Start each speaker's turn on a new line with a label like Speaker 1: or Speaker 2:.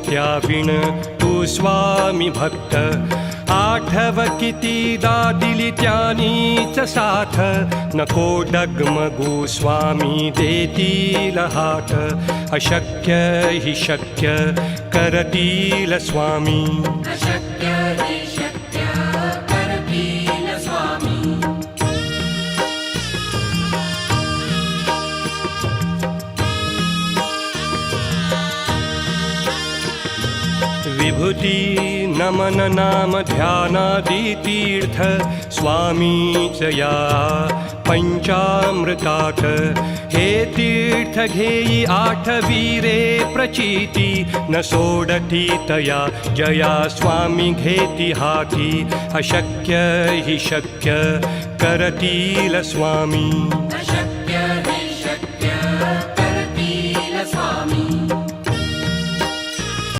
Speaker 1: त्याविण तू स्वामी भक्त आठव कितीदा दिली त्यानीच साथ नको डगमगू स्वामी देतील हात अशक्य हि शक्य करतील स्वामी
Speaker 2: अशक्य हि शक्य करतील स्वामी
Speaker 1: विभूती नमन नाम ध्यानादि तीर्थ स्वामीच या पंचामृतात हे तीर्थ घेई आठवीरे प्रचिती न सोडती तया जया स्वामी घेती हाती अशक्य हि शक्य करतील स्वामी
Speaker 2: अशक्य